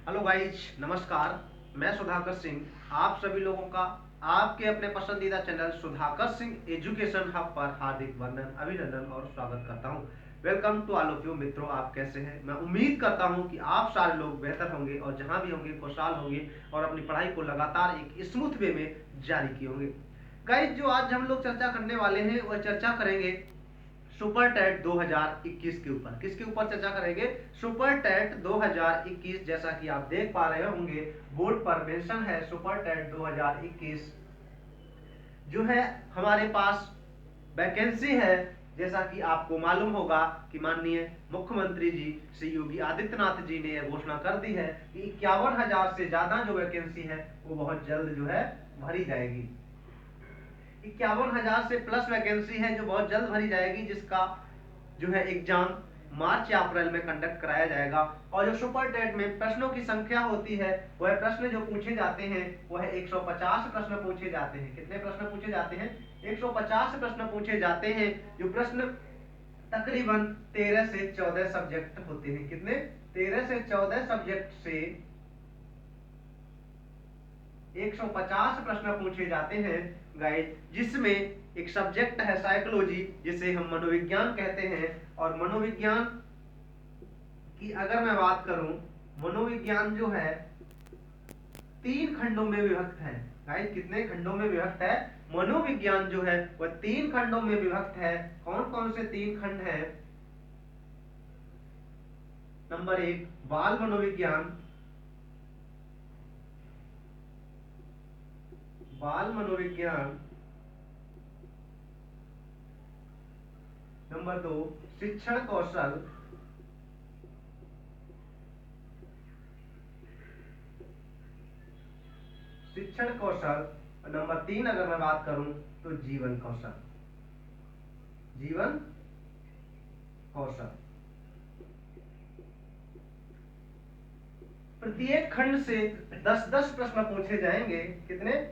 Hello guys, नमस्कार। मैं सुधाकर सिंह आप सभी लोगों का आपके अपने पसंदीदा channel Sudhakar Singh education hub पर हार्दिक वंदन, अभिनंदन और स्वागत करता हूं। Welcome to all of you. मित्रों, आप कैसे हैं? मैं उम्मीद करता हूं कि आप सारे लोग बेहतर होंगे और जहां भी होंगे खुशहाल होंगे और अपनी पढ़ाई को लगातार एक स्मूथ वे में जारी किए होंगे। गाइज, जो आज हम लोग चर्चा करने वाले हैं वह चर्चा करेंगे सुपर टेट 2021 के ऊपर। किसके ऊपर चर्चा करेंगे? Super TET 2021। जैसा कि आप देख पा रहे होंगे बोर्ड पर मेंशन है सुपर टेट 2021 जो है हमारे पास वैकेंसी है। जैसा कि आपको मालूम होगा कि माननीय मुख्यमंत्री जी श्री योगी आदित्यनाथ जी ने यह घोषणा कर दी है कि 51,000 से ज्यादा जो वैकेंसी है वो बहुत जल्द जो है भरी जाएगी। 51,000 से प्लस वैकेंसी है जो बहुत जल्द भरी जाएगी, जिसका जो है एग्जाम मार्च या अप्रैल में कंडक्ट कराया जाएगा। और जो सुपर टेट में प्रश्नों की संख्या होती है वह प्रश्न जो पूछे जाते हैं वह 150 प्रश्न पूछे जाते हैं। कितने प्रश्न पूछे जाते हैं? 150 प्रश्न पूछे जाते हैं। जो प्रश्न तकरीबन 13 से 14 सब्जेक्ट होते हैं। कितने? 13 से 14 सब्जेक्ट से 150 प्रश्न पूछे जाते हैं गाइस, जिसमें एक सब्जेक्ट है साइकोलॉजी, जिसे हम मनोविज्ञान कहते हैं। और मनोविज्ञान की अगर मैं बात करूं, मनोविज्ञान जो है 3 खंडों में विभक्त है। गाइस, कितने खंडों में विभक्त है? मनोविज्ञान जो है वह 3 खंडों में विभक्त है। कौन कौन से 3 खंड हैं? नंबर 1 बाल मनोविज्ञान, बाल मनोविज्ञान। नंबर 2 शिक्षण कौशल, शिक्षण कौशल। और नंबर 3 अगर मैं बात करूं तो जीवन कौशल, जीवन कौशल। प्रत्येक खंड से 10-10 प्रश्न पूछे जाएंगे। कितने?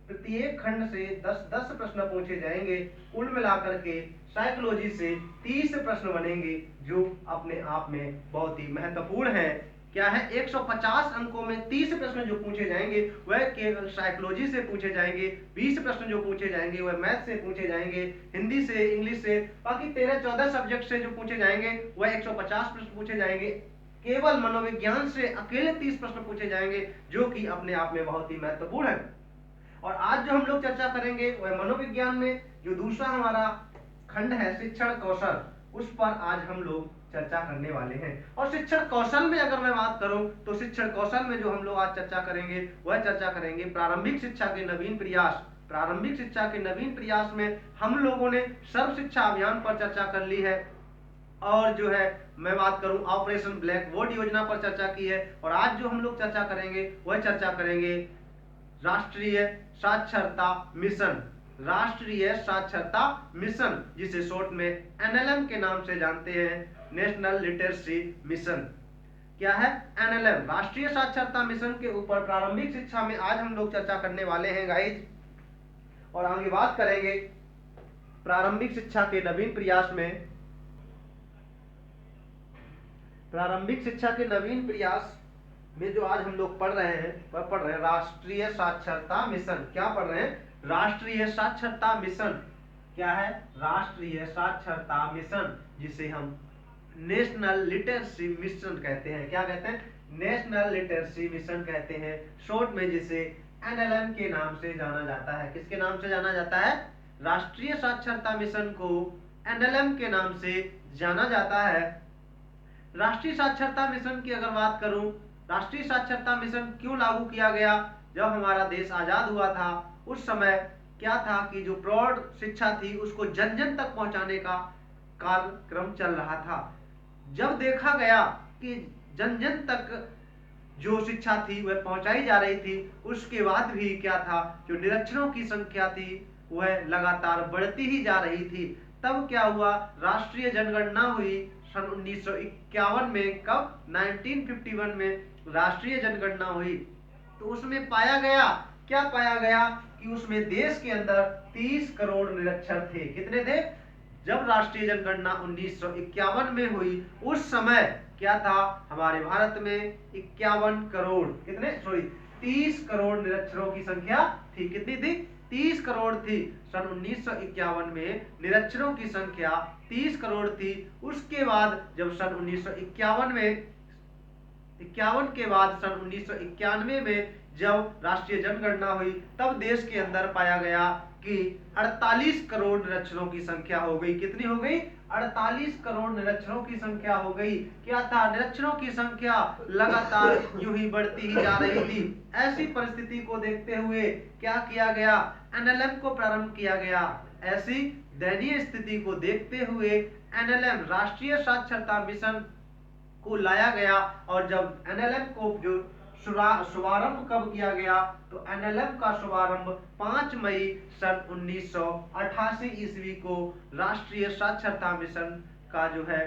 प्रत्येक खंड से 10-10 प्रश्न पूछे जाएंगे। कुल मिलाकर के साइकोलॉजी से 30 प्रश्न बनेंगे, जो अपने आप में बहुत ही महत्वपूर्ण है। क्या है? 150 अंकों में 30 प्रश्न जो पूछे जाएंगे वह केवल साइकोलॉजी से पूछे जाएंगे। 20 प्रश्न जो पूछे जाएंगे वह मैथ से पूछे जाएंगे, हिंदी से, इंग्लिश से। बाकी 13-14 सब्जेक्ट से जो पूछे जाएंगे वह 150 प्रश्न पूछे जाएंगे। केवल मनोविज्ञान से अकेले 30 प्रश्न पूछे जाएंगे, जो कि अपने आप में बहुत ही महत्वपूर्ण है। और आज जो हम लोग चर्चा करेंगे वह मनोविज्ञान में जो दूसरा हमारा खंड है शिक्षण कौशल, उस पर आज हम लोग चर्चा करने वाले हैं। और शिक्षण कौशल में अगर मैं बात करूं तो शिक्षण कौशल में जो हम लोग आज चर्चा करेंगे वह चर्चा करेंगे प्रारंभिक शिक्षा के नवीन प्रयास। प्रारंभिक शिक्षा के नवीन प्रयास में हम लोगों ने सर्व शिक्षा अभियान पर चर्चा कर ली है, और जो है मैं बात करूं ऑपरेशन ब्लैक बोर्ड योजना पर चर्चा की है। और आज जो हम लोग चर्चा करेंगे वह चर्चा करेंगे राष्ट्रीय साक्षरता मिशन, राष्ट्रीय साक्षरता मिशन, जिसे शॉर्ट में एनएलएम के नाम से जानते हैं, नेशनल लिटरेसी मिशन। क्या है? एनएलएम, राष्ट्रीय साक्षरता मिशन के ऊपर प्रारंभिक शिक्षा में आज हम लोग चर्चा करने वाले हैं गाइज। और आगे बात करेंगे प्रारंभिक शिक्षा के नवीन प्रयास में। प्रारंभिक शिक्षा के नवीन प्रयास में जो आज हम लोग पढ़ रहे हैं वह पढ़ रहे हैं राष्ट्रीय साक्षरता मिशन। क्या पढ़ रहे हैं? राष्ट्रीय साक्षरता मिशन। क्या है? राष्ट्रीय साक्षरता मिशन, जिसे हम नेशनल लिटरेसी मिशन कहते हैं। क्या कहते हैं? नेशनल लिटरेसी मिशन कहते हैं, शॉर्ट में जिसे एनएलएम के नाम से जाना जाता है। किसके नाम से जाना जाता है? राष्ट्रीय साक्षरता मिशन को एनएलएम के नाम से जाना जाता है। राष्ट्रीय साक्षरता मिशन की अगर बात करूं, राष्ट्रीय साक्षरता मिशन क्यों लागू किया गया? जब हमारा देश आजाद हुआ था उस समय क्या था कि जो प्रौढ़ शिक्षा थी उसको जन जन तक पहुंचाने का कार्यक्रम चल रहा था। जब देखा गया कि जन जन तक जो शिक्षा थी वह पहुंचाई जा रही थी, उसके बाद भी क्या था, जो निरक्षरों की संख्या थी वह लगातार बढ़ती ही जा रही थी। तब क्या हुआ? राष्ट्रीय जनगणना हुई सन 1951 में। कब? 1951 में राष्ट्रीय जनगणना हुई। तो उसमें पाया गया, क्या पाया गया कि उसमें देश के अंदर 30 करोड़ निरक्षर थे। कितने थे? जब राष्ट्रीय जनगणना 1951 में हुई, उस समय क्या था, हमारे भारत में 51 करोड़, कितने, सॉरी 30 करोड़ निरक्षरों की संख्या थी। कितनी थी? 30 करोड़ थी। सन 1951 में निरक्षरों की संख्या 30 करोड़ थी। उसके बाद जब सन 1951 में 51 के बाद सन 1991 में जब राष्ट्रीय जनगणना हुई, तब देश के अंदर पाया गया कि 48 करोड़ निरक्षरों की संख्या हो गई। कितनी हो गई? 48 करोड़ निरक्षरों की संख्या हो गई। क्या था? निरक्षरों की संख्या लगातार यूं ही बढ़ती ही जा रही थी। ऐसी परिस्थिति को देखते हुए क्या किया गया? एनएलएम को प्रारंभ किया गया। ऐसी दयनीय स्थिति को देखते हुए एनएलएम, राष्ट्रीय साक्षरता मिशन को लाया गया। और जब एनएलएम को जो शुभारंभ कब किया गया, तो एनएलएम का शुभारंभ 5 मई सन 1988 ईस्वी को राष्ट्रीय साक्षरता मिशन का जो है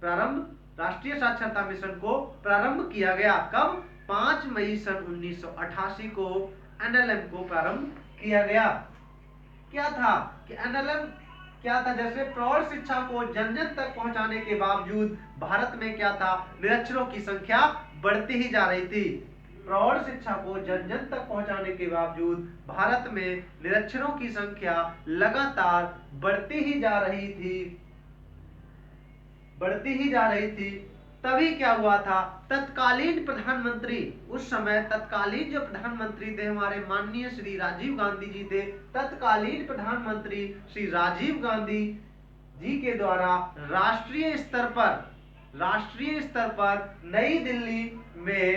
प्रारंभ, राष्ट्रीय साक्षरता मिशन को प्रारंभ किया गया। कब? 5 मई सन 1988 को एनएलएम को प्रारंभ किया गया। क्या था कि एनएलएम क्या था, जैसे प्रौढ़ शिक्षा को जन जन तक पहुंचाने के बावजूद भारत में क्या था, निरक्षरों की संख्या बढ़ती ही जा रही थी। प्रौढ़ शिक्षा को जन जन तक पहुंचाने के बावजूद भारत में निरक्षरों की संख्या लगातार बढ़ती ही जा रही थी, बढ़ती ही जा रही थी। तभी क्या हुआ था, तत्कालीन प्रधानमंत्री, उस समय तत्कालीन जो प्रधानमंत्री थे हमारे माननीय श्री राजीव गांधी जी थे। तत्कालीन प्रधानमंत्री श्री राजीव गांधी जी के द्वारा राष्ट्रीय स्तर पर नई दिल्ली में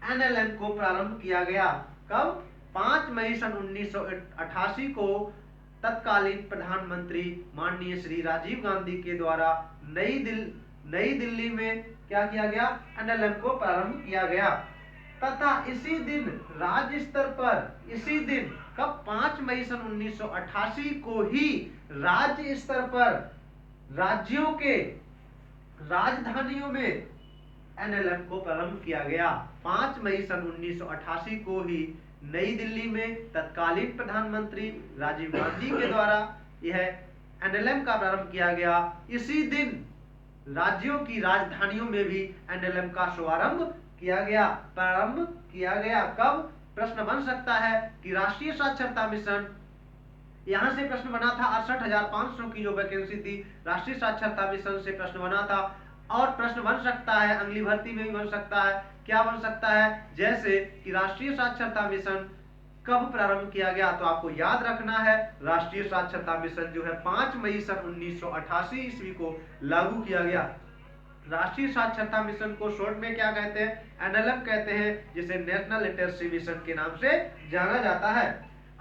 एनएलएम को प्रारंभ किया गया। कब? 5 मई सन 1988 को तत्कालीन प्रधानमंत्री माननीय श्री राजीव गांधी के द्वारा नई दिल्ली में क्या किया गया? एनएलएम को प्रारंभ किया गया। तथा इसी दिन राज्य स्तर पर, इसी दिन कब? 5 मई सन 1988 को ही राज्य स्तर पर राज्यों के राजधानियों में एनएलएम को प्रारंभ किया गया। 5 मई सन 1988 को ही नई दिल्ली में तत्कालीन प्रधानमंत्री राजीव गांधी के द्वारा यह एनएलएम का प्रारंभ किया गया। इसी दिन राज्यों की राजधानियों में भी एनएलएम का शुभारंभ किया गया, प्रारंभ किया गया। कब? प्रश्न बन सकता है कि राष्ट्रीय साक्षरता मिशन, यहां से प्रश्न बना था 68,500 की जो वैकेंसी थी, राष्ट्रीय साक्षरता मिशन से प्रश्न बना था। और प्रश्न बन सकता है, अगली भर्ती में भी बन सकता है। क्या बन सकता है? जैसे कि राष्ट्रीय साक्षरता मिशन कब प्रारंभ किया गया, तो आपको याद रखना है राष्ट्रीय साक्षरता मिशन जो है 5 मई सन 1988 ईस्वी को लागू किया गया। राष्ट्रीय साक्षरता मिशन को शॉर्ट में क्या कहते हैं? एनएलएम कहते हैं, जिसे नेशनल लिटरेसी मिशन के नाम से जाना जाता है।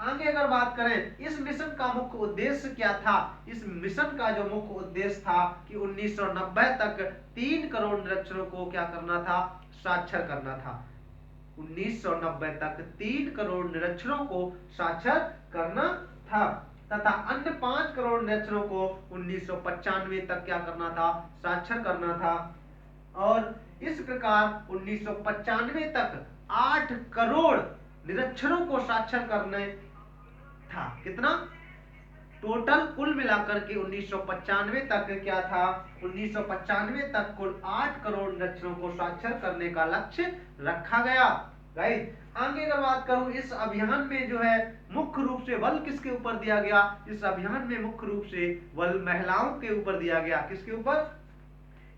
आगे अगर बात करें, इस मिशन का मुख्य उद्देश्य क्या था? इस मिशन का जो मुख्य उद्देश्य था कि 1990 तक 3 करोड़ निरक्षरों को क्या करना था? साक्षर करना था। 1990 तक 3 करोड़ निरक्षरों को साक्षर करना था, तथा अन्य 5 करोड़ निरक्षरों को 1995 तक क्या करना था? साक्षर करना था। और इस प्रकार 1995 तक 8 करोड़ निरक्षरों को साक्षर करने था। कितना? टोटल कुल मिलाकर के 1995 तक क्या था? 1995 तक कुल 8 करोड़ निरक्षरों को साक्षर करने का लक्ष्य रखा गया। राइट। आगे अगर बात करूं, इस अभियान में जो है मुख्य रूप से बल किसके ऊपर दिया गया? इस अभियान में मुख्य रूप से बल महिलाओं के ऊपर दिया गया। किसके ऊपर?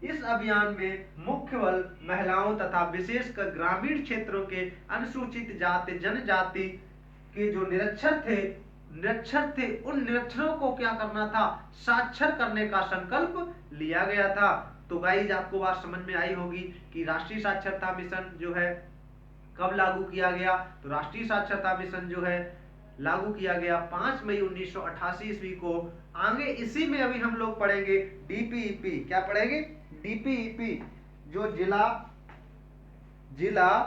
इस अभियान में मुख्य बल महिलाओं तथा विशेषकर ग्रामीण क्षेत्रों के अनुसूचित जाति जनजाति के जो निरक्षर थे, उन निरक्षरों को क्या करना था? साक्षर करने का संकल्प लिया गया था। तो गाइस, आपको बात समझ में आई होगी कि राष्ट्रीय साक्षरता मिशन जो है कब लागू किया गया। तो राष्ट्रीय साक्षरता मिशन जो है लागू किया गया 5 मई 1988 ईस्वी को। आगे इसी में अभी हम लोग पढ़ेंगे डीपीईपी। क्या पढ़ेंगे? डीपीईपी, जो जिला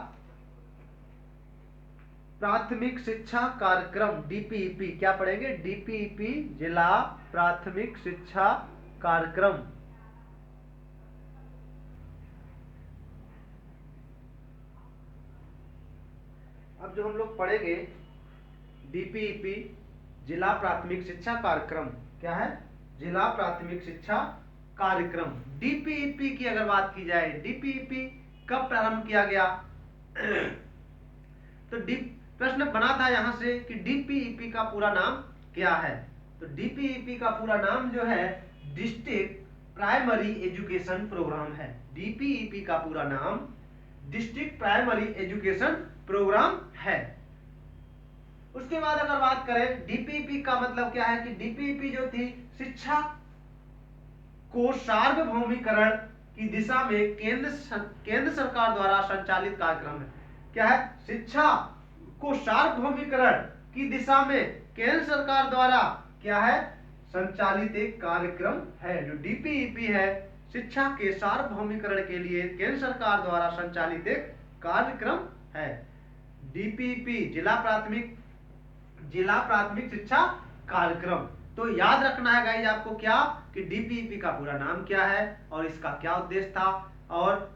प्राथमिक शिक्षा कार्यक्रम, डीपीईपी। क्या पढ़ेंगे? डीपीईपी, जिला प्राथमिक शिक्षा कार्यक्रम। अब जो हम लोग पढ़ेंगे डीपीईपी, जिला प्राथमिक शिक्षा कार्यक्रम, क्या है, जिला प्राथमिक शिक्षा कार्यक्रम। डीपीईपी की अगर बात की जाए, डीपीईपी कब प्रारंभ किया गया? तो प्रश्न बना था यहां से कि डीपीईपी का पूरा नाम क्या है। तो डीपीईपी का पूरा नाम जो है डिस्ट्रिक्ट प्राइमरी एजुकेशन प्रोग्राम है। डीपीईपी का पूरा नाम डिस्ट्रिक्ट प्राइमरी एजुकेशन प्रोग्राम है। उसके बाद अगर बात करें डीपीईपी का मतलब क्या है, कि डीपीईपी जो थी शिक्षा को सार्वभौमिकरण की दिशा में केंद्र सरकार द्वारा संचालित कार्यक्रम है। क्या है, शिक्षा को सार्वभौमिकरण की दिशा में केंद्र सरकार द्वारा क्या है, संचालित एक कार्यक्रम है। जो डीपीईपी है शिक्षा के सार्वभौमिकरण के लिए केंद्र सरकार द्वारा संचालित एक कार्यक्रम है। डीपीईपी जिला प्राथमिक शिक्षा कार्यक्रम। तो याद रखना है गाइज आपको क्या, कि डीपीईपी का पूरा नाम क्या है और इसका क्या उद्देश्य था। और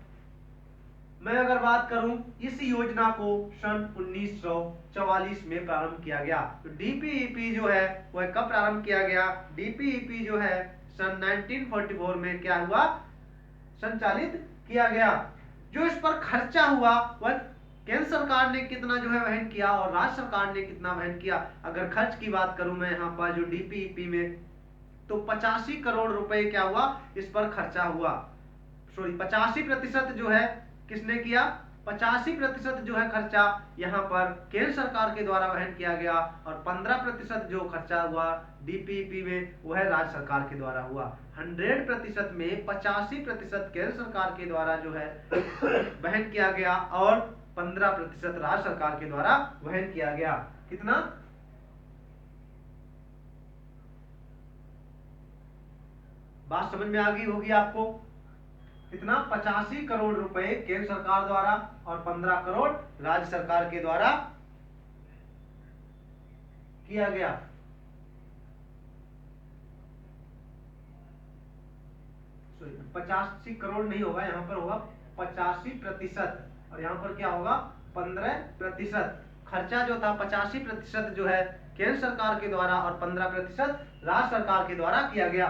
मैं अगर बात करूं, इस योजना को सन 1944 में प्रारंभ किया गया। तो डीपीईपी जो है वह कब प्रारंभ किया गया? डीपीईपी जो है सन 1944 में क्या हुआ, संचालित किया गया। जो इस पर खर्चा हुआ वह केंद्र सरकार ने कितना जो है वहन किया और राज्य सरकार ने कितना वहन किया। अगर खर्च की बात करूं मैं यहाँ पर जो डीपीईपी में, तो 85 करोड़ रुपए क्या हुआ, इस पर खर्चा हुआ। सॉरी 85% जो है किसने किया, 85% जो है खर्चा यहाँ पर केंद्र सरकार के द्वारा वहन किया गया और 15% जो खर्चा हुआ डीपीईपी में वह राज्य सरकार के द्वारा हुआ। 100% में 85% केंद्र सरकार के द्वारा जो है वहन किया गया और 15% राज्य सरकार के द्वारा वहन किया गया। कितना, बात समझ में आ गई होगी आपको। कितना, 85 करोड़ रुपए केंद्र सरकार द्वारा और 15 करोड़ राज्य सरकार के द्वारा किया गया। सॉरी 85 करोड़ नहीं होगा, यहां पर होगा 85% और यहां पर क्या होगा 15%। खर्चा जो था 85% जो है केंद्र सरकार के द्वारा और 15% राज्य सरकार के द्वारा किया गया।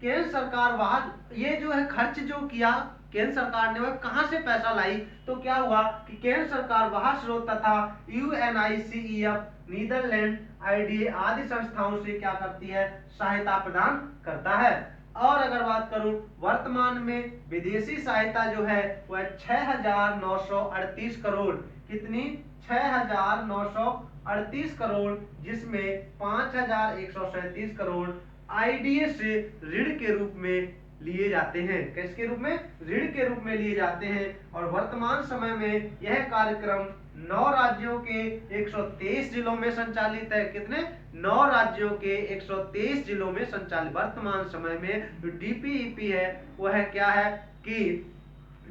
केंद्र सरकार वहां ये जो है खर्च जो किया केंद्र सरकार ने, वह कहां से पैसा लाई? तो क्या हुआ कि केंद्र सरकार वहां स्रोत तथा यूएनआईसीईएफ, नीदरलैंड, आईडीए आदि संस्थाओं से क्या करती है, सहायता प्रदान करता है। और अगर बात करूं वर्तमान में विदेशी सहायता जो है वह 6,938 करोड़, कितनी, 6,938 करोड़, जिसमें 5,137 करोड़ आईडीए से ऋण के रूप में लिए जाते हैं। किसके रूप में, ऋण के रूप में लिए जाते हैं। और वर्तमान समय में यह कार्यक्रम 9 राज्यों के 123 जिलों में संचालित है। कितने, 9 राज्यों के 123 जिलों में संचालित। वर्तमान समय में जो डीपीईपी है वह क्या है कि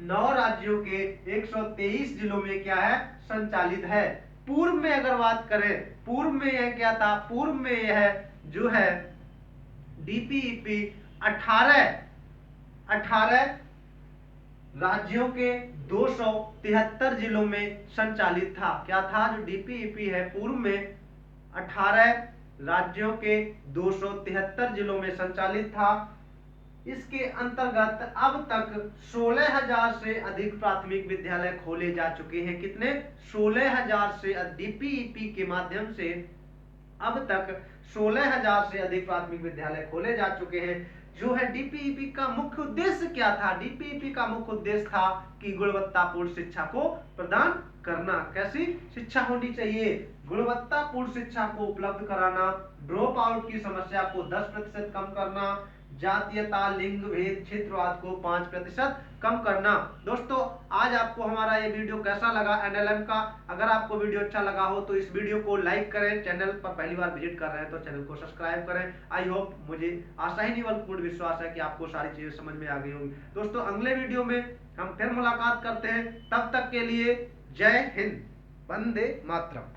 9 राज्यों के 123 जिलों में क्या है, संचालित है। पूर्व में अगर बात करें, पूर्व में यह क्या था, पूर्व में यह जो है डीपीईपी 18 राज्यों के 273 जिलों में संचालित था। क्या था, जो डीपीईपी है पूर्व में 18 राज्यों के 273 जिलों में संचालित था। इसके अंतर्गत अब तक 16,000 से अधिक प्राथमिक विद्यालय खोले जा चुके हैं। कितने, 16,000 से, डीपीईपी के माध्यम से अब तक 16,000 से अधिक प्राथमिक विद्यालय खोले जा चुके हैं। जो है डीपीईपी का मुख्य उद्देश्य क्या था, डीपीईपी का मुख्य उद्देश्य था कि गुणवत्तापूर्ण शिक्षा को प्रदान करना। कैसी शिक्षा होनी चाहिए, गुणवत्तापूर्ण शिक्षा को उपलब्ध कराना, ड्रॉप आउट की समस्या को 10% कम करना, जातीयता, लिंग भेद, क्षेत्रवाद को 5% कम करना। दोस्तों आज आपको हमारा ये वीडियो कैसा लगा एनएलएम का? अगर आपको वीडियो अच्छा लगा हो तो इस वीडियो को लाइक करें, चैनल पर पहली बार विजिट कर रहे हैं तो चैनल को सब्सक्राइब करें। आई होप, मुझे आशा ही नहीं बल्कि पूर्ण विश्वास है कि आपको सारी चीजें समझ में आ गई होंगी। दोस्तों अगले वीडियो में हम फिर मुलाकात करते हैं, तब तक के लिए जय हिंद, वंदे मातरम।